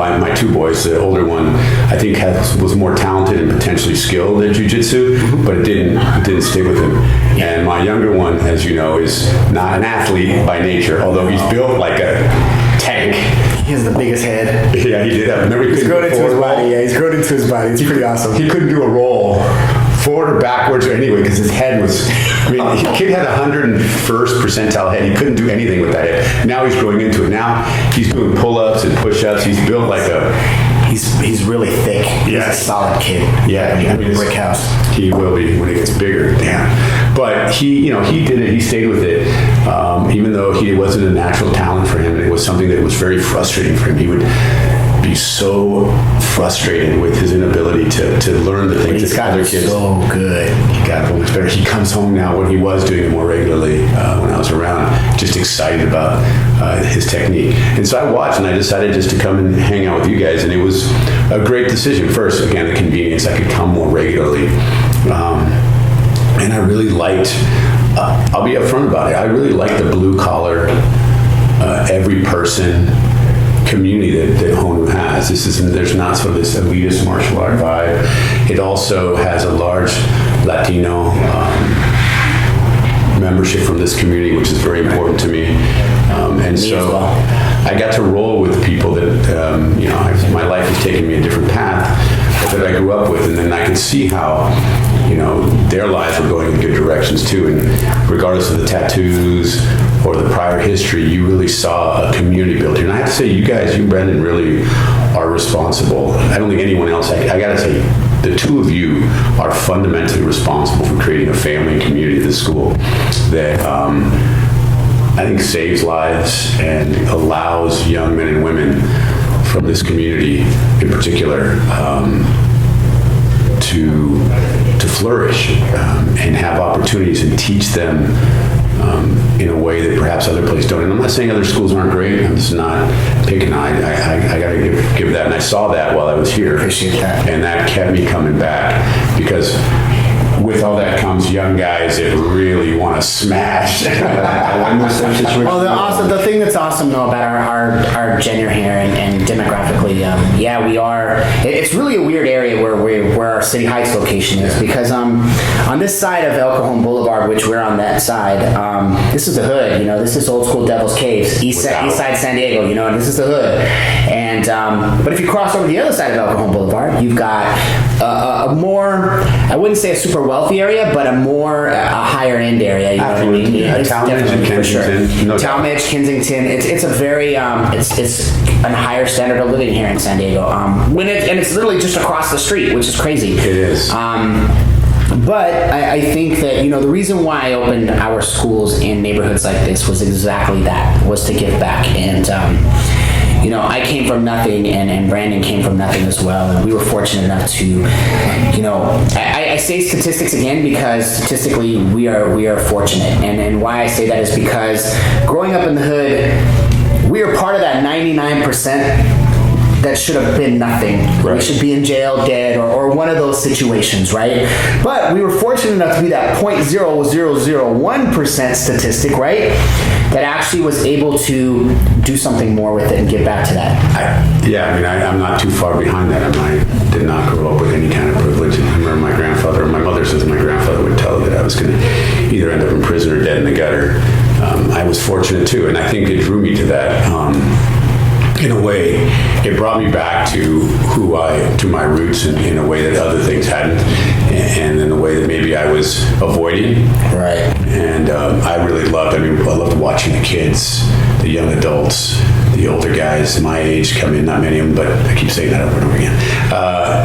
And my two boys, the older one, I think was more talented and potentially skilled at jiu-jitsu, but it didn't stick with him. And my younger one, as you know, is not an athlete by nature, although he's built like a tank. He has the biggest head. Yeah, he did have. He's grown into his body. Yeah, he's grown into his body. It's pretty awesome. He couldn't do a roll forward or backwards or anyway because his head was. The kid had 101st percentile head. He couldn't do anything with that head. Now he's growing into it. Now he's doing pull-ups and push-ups. He's built like a. He's really thick. He's a solid kid. Yeah, brick house. He will be when he gets bigger. Damn. But he did it. He stayed with it, even though he wasn't a natural talent for him, and it was something that was very frustrating for him. He would be so frustrated with his inability to learn the things that other kids. So good. He got much better. He comes home now when he was doing it more regularly when I was around, just excited about his technique. And so I watched, and I decided just to come and hang out with you guys, and it was a great decision. First, again, the convenience. I could come more regularly, and I really liked. I'll be upfront about it. I really like the blue collar, every person community that HONU has. There's not sort of this elitist martial art vibe. It also has a large Latino membership from this community, which is very important to me. And so I got to roll with people that, my life has taken me a different path that I grew up with, and then I could see how, their lives were going in good directions too. And regardless of the tattoos or the prior history, you really saw a community built here. And I have to say, you Branden, really are responsible. I don't think anyone else, I gotta say, the two of you are fundamentally responsible for creating a family and community at this school that I think saves lives and allows young men and women from this community in particular to flourish and have opportunities and teach them in a way that perhaps other places don't. And I'm not saying other schools aren't great. I'm just not picking. I got to give that. And I saw that while I was here. Appreciate that. And that kept me coming back because with all that comes young guys that really want to smash. Well, the thing that's awesome though about our gender here and demographically, we are. It's really a weird area where our City Heights location is because on this side of El Cajon Boulevard, which we're on that side, this is the hood. This is old school Devil's Caves, east side San Diego. And this is the hood. And but if you cross over the other side of El Cajon Boulevard, you've got a more, I wouldn't say a super wealthy area, but a higher end area. You know what I mean? Talmadge and Kensington. No Talmadge, Kensington. It's a very it's a higher standard of living here in San Diego. And it's literally just across the street, which is crazy. It is. But I think that, the reason why I opened our schools in neighborhoods like this was exactly that, was to give back. And I came from nothing, and Branden came from nothing as well, and we were fortunate enough to, I say statistics again because statistically we are fortunate, and why I say that is because growing up in the hood, we are part of that 99% that should have been nothing. Right. We should be in jail, dead, or one of those situations, right? But we were fortunate enough to be that 0.0001% statistic, right? That actually was able to do something more with it and give back to that. I'm not too far behind that. I did not grow up with any kind of privilege. I remember my grandfather, or my mother says my grandfather would tell her that I was going to either end up in prison or dead in the gutter. I was fortunate too, and I think it drew me to that. In a way, it brought me back to my roots in a way that other things hadn't, and in a way that maybe I was avoiding. Right. And I really loved. I loved watching the kids, the young adults, the older guys my age come in. Not many of them, but I keep saying that over and over again.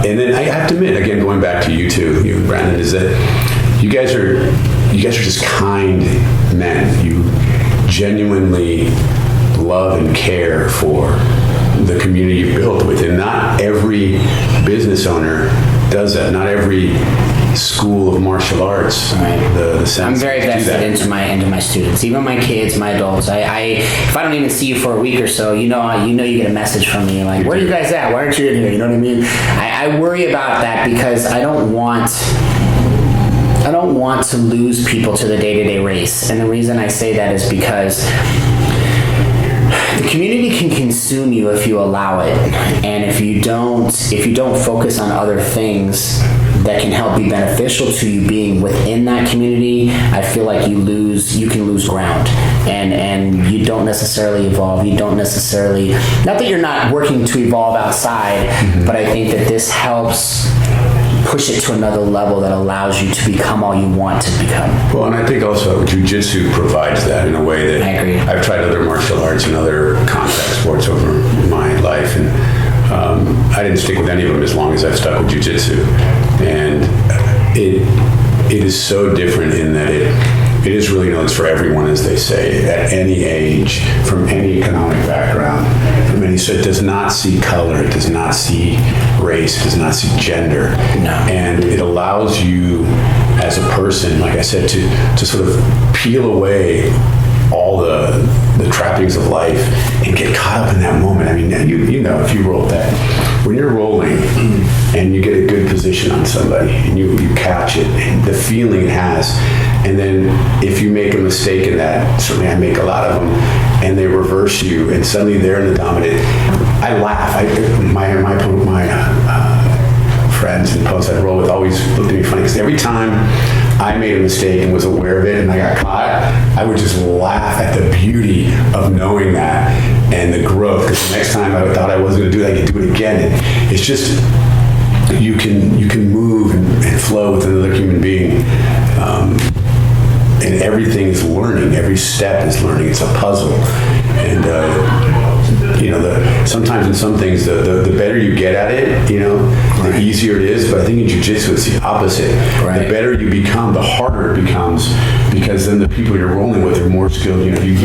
And then I have to admit, again, going back to you two, Branden, is that you guys are just kind men. You genuinely love and care for the community you've built with, and not every business owner does that. Not every school of martial arts, the sense. I'm very vested into my students, even my kids, my adults. If I don't even see you for a week or so, you get a message from me like, where are you guys at? Why aren't you in here? You know what I mean? I worry about that because I don't want to lose people to the day-to-day race. And the reason I say that is because the community can consume you if you allow it. And if you don't focus on other things that can help be beneficial to you being within that community, I feel like you can lose ground. And you don't necessarily evolve. You don't necessarily, not that you're not working to evolve outside, but I think that this helps push it to another level that allows you to become all you want to become. Well, and I think also jiu-jitsu provides that in a way that I agree. I've tried other martial arts and other contact sports over my life, and I didn't stick with any of them as long as I've stuck with jiu-jitsu. And it is so different in that it is really, it's for everyone, as they say, at any age, from any economic background, so it does not see color, it does not see race, it does not see gender. No. And it allows you as a person, like I said, to sort of peel away all the trappings of life and get caught up in that moment. I mean, if you roll that, when you're rolling and you get a good position on somebody and you catch it, and the feeling it has, and then if you make a mistake in that, certainly I make a lot of them, and they reverse you, and suddenly they're in the dominant, I laugh. My friends and posts I roll with always looked at me funny, because every time I made a mistake and was aware of it and I got caught, I would just laugh at the beauty of knowing that and the growth, because the next time I thought I wasn't going to do it, I could do it again. And it's just, you can move and flow with another human being, and everything is learning. Every step is learning. It's a puzzle. And sometimes in some things, the better you get at it, the easier it is. But I think in jiu-jitsu, it's the opposite. Right. The better you become, the harder it becomes, because then the people you're rolling with are more skilled. You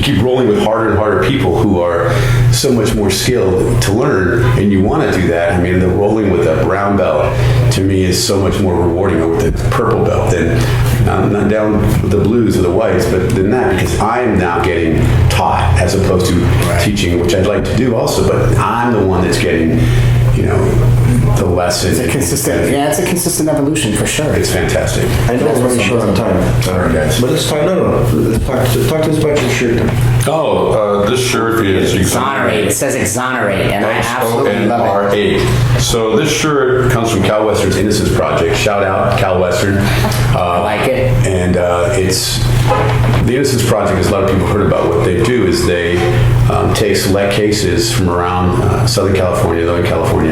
keep rolling with harder and harder people who are so much more skilled to learn, and you want to do that. I mean, the rolling with a brown belt, to me, is so much more rewarding, or with the purple belt, than not down with the blues or the whites, but than that, because I'm now getting taught as opposed to teaching, which I'd like to do also, but I'm the one that's getting, the lesson. It's a consistent evolution for sure. It's fantastic. I know we're running short on time. All right, guys. But let's talk, let's talk to us about your shirt. This shirt is Exonerate. It says exonerate, and I absolutely love it. So this shirt comes from Cal Western's Innocence Project. Shout out Cal Western. I like it. And it's the Innocence Project, as a lot of people heard about. What they do is they take select cases from around Southern California, Northern California.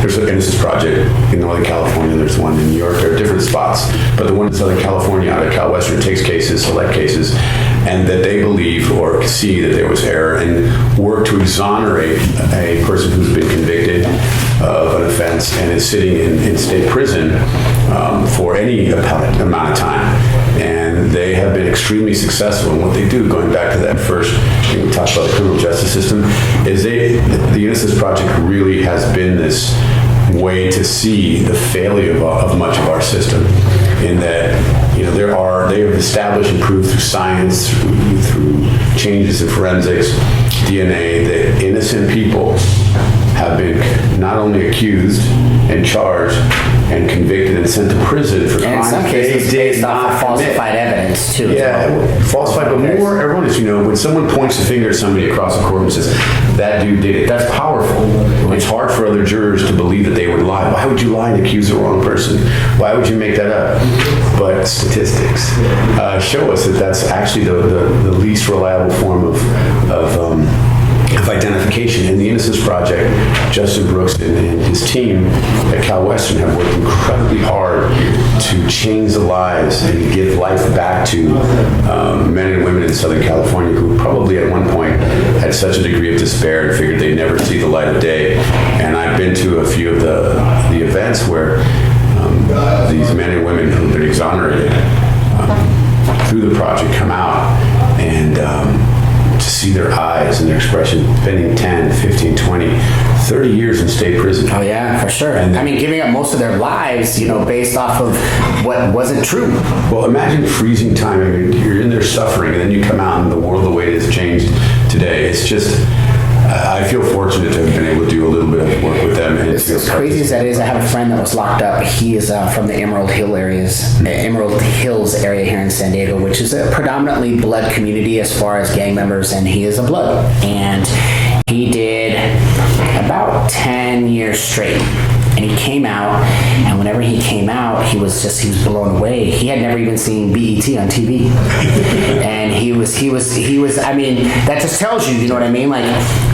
There's an Innocence Project in Northern California. There's one in New York. There are different spots, but the one in Southern California, out of Cal Western, takes cases, select cases, and that they believe or see that there was error, and work to exonerate a person who's been convicted of an offense and is sitting in state prison for any amount of time. And they have been extremely successful in what they do. Going back to that first thing we talked about, the criminal justice system, is the Innocence Project really has been this way to see the failure of much of our system, in that they have established and proved through science, through changes in forensics, DNA, that innocent people have been not only accused and charged and convicted and sent to prison for crimes in some cases they based did off not of falsified evidence too. Yeah, falsified, but more, everyone is, when someone points a finger at somebody across the courtroom and says, that dude did it, that's powerful. It's hard for other jurors to believe that they would lie. Why would you lie and accuse the wrong person? Why would you make that up? But statistics show us that that's actually the least reliable form of identification. In the Innocence Project, Justin Brooks and his team at Cal Western have worked incredibly hard to change the lives and give life back to men and women in Southern California who probably at one point had such a degree of despair and figured they'd never see the light of day. And I've been to a few of the events where these men and women who've been exonerated through the project come out and to see their eyes and their expression, spending 10, 15, 20, 30 years in state prison. Oh yeah, for sure. And I mean, giving up most of their lives, based off of what wasn't true. Well, imagine freezing time. I mean, you're in there suffering, and then you come out and the world, the way it has changed today. It's just, I feel fortunate to have been able to do a little bit of work with them. And As crazy as that is, I have a friend that was locked up. He is from the Emerald Hills area here in San Diego, which is a predominantly blood community as far as gang members, and he is a blood. And he did about 10 years straight. And he came out, and whenever he came out, he was blown away. He had never even seen BET on TV. And he was, I mean, that just tells you what I mean? Like,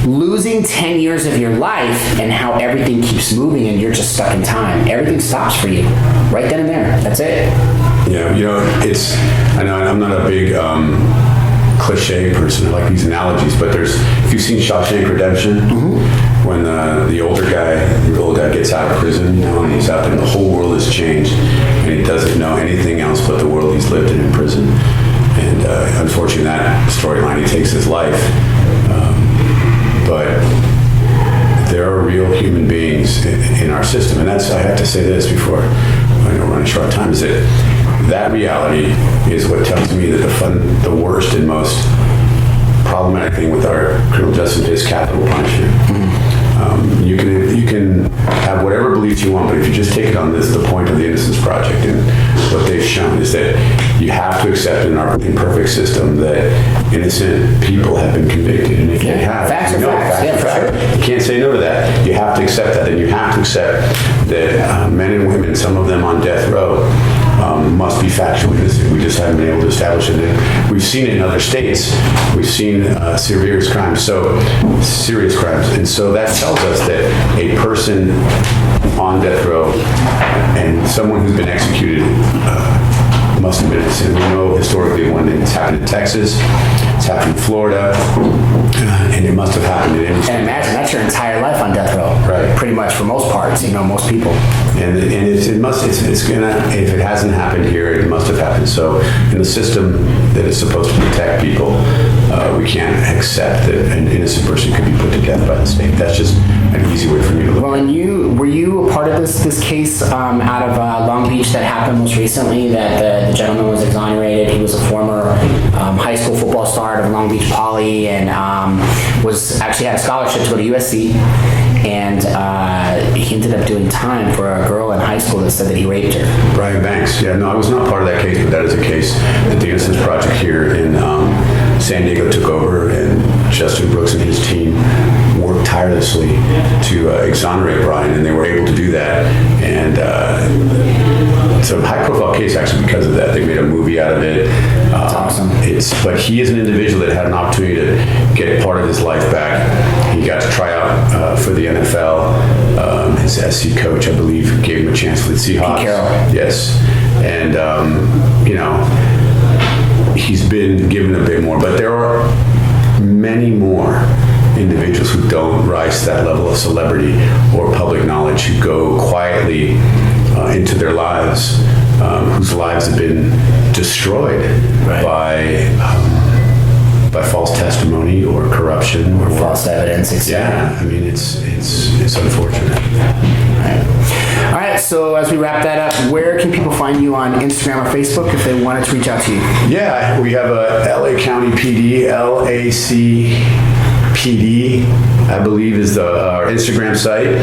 losing 10 years of your life and how everything keeps moving and you're just stuck in time. Everything stops for you right then and there. That's it. Yeah, I know I'm not a big cliche person. I like these analogies, but if you've seen Shawshank Redemption, when the old guy gets out of prison, and he's out there, and the whole world has changed, and he doesn't know anything else but the world he's lived in prison. And unfortunately, that storyline, he takes his life. But there are real human beings in our system, and I have to say this before I run a short time, is that reality is what tells me that the worst and most problematic thing with our criminal justice is capital punishment. You can have whatever beliefs you want, but if you just take it on the point of the Innocence Project, and what they've shown is that you have to accept in our imperfect system that innocent people have been convicted, and if you have, facts are facts. Yeah, for sure. You can't say no to that. You have to accept that, and you have to accept that men and women, some of them on death row, must be factually innocent. We just haven't been able to establish it. And we've seen it in other states. We've seen serious crimes, and so that tells us that a person on death row and someone who's been executed must have been innocent. We know historically when it's happened in Texas, it's happened in Florida, and it must have happened in any state. And imagine that's your entire life on death row, Right. Pretty much for most parts, most people. And it's gonna, if it hasn't happened here, it must have happened. So in the system that is supposed to protect people, we can't accept that an innocent person could be put to death by the state. That's just an easy way for me to look. Well, and were you a part of this case out of Long Beach that happened most recently, that the gentleman was exonerated? He was a former high school football star of Long Beach Poly, and actually had a scholarship to go to USC. And he ended up doing time for a girl in high school that said that he raped her. Brian Banks. Yeah, no, I was not part of that case, but that is a case that the Innocence Project here in San Diego took over, and Justin Brooks and his team worked tirelessly to exonerate Brian, and they were able to do that. And it's a high-profile case, actually, because of that. They made a movie out of it. That's awesome. But he is an individual that had an opportunity to get part of his life back. He got to try out for the NFL. His SC coach, I believe, gave him a chance for the Seahawks. Pete Carroll. Yes. And, he's been given a bit more. But there are many more individuals who don't rise to that level of celebrity or public knowledge, who go quietly into their lives, whose lives have been destroyed by false testimony or corruption or False evidence, etc. Yeah, I mean it's unfortunate. All right, so as we wrap that up, where can people find you on Instagram or Facebook if they wanted to reach out to you? Yeah, we have a LA County PD, LACPD, I believe is our Instagram site.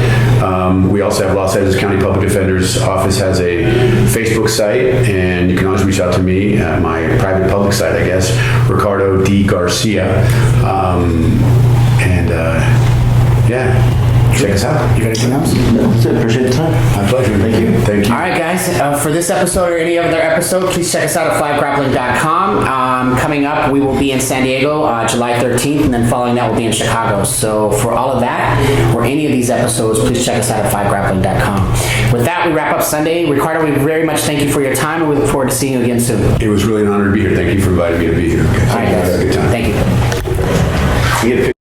We also have Los Angeles County Public Defender's Office has a Facebook site, and you can always reach out to me at my private public site, I guess, Ricardo D. Garcia. Check us out. You got anything else? That's it. Appreciate the time. My pleasure. Thank you. Thank you. All right, guys. For this episode or any other episode, please check us out at FIVE365.com. Coming up, we will be in San Diego July 13th, and then following that, we'll be in Chicago. So for all of that, or any of these episodes, please check us out at FIVE365.com. With that, we wrap up Sunday. Ricardo, we very much thank you for your time, and we look forward to seeing you again soon. It was really an honor to be here. Thank you for inviting me to be here. All right, guys. Have a good time. Thank you.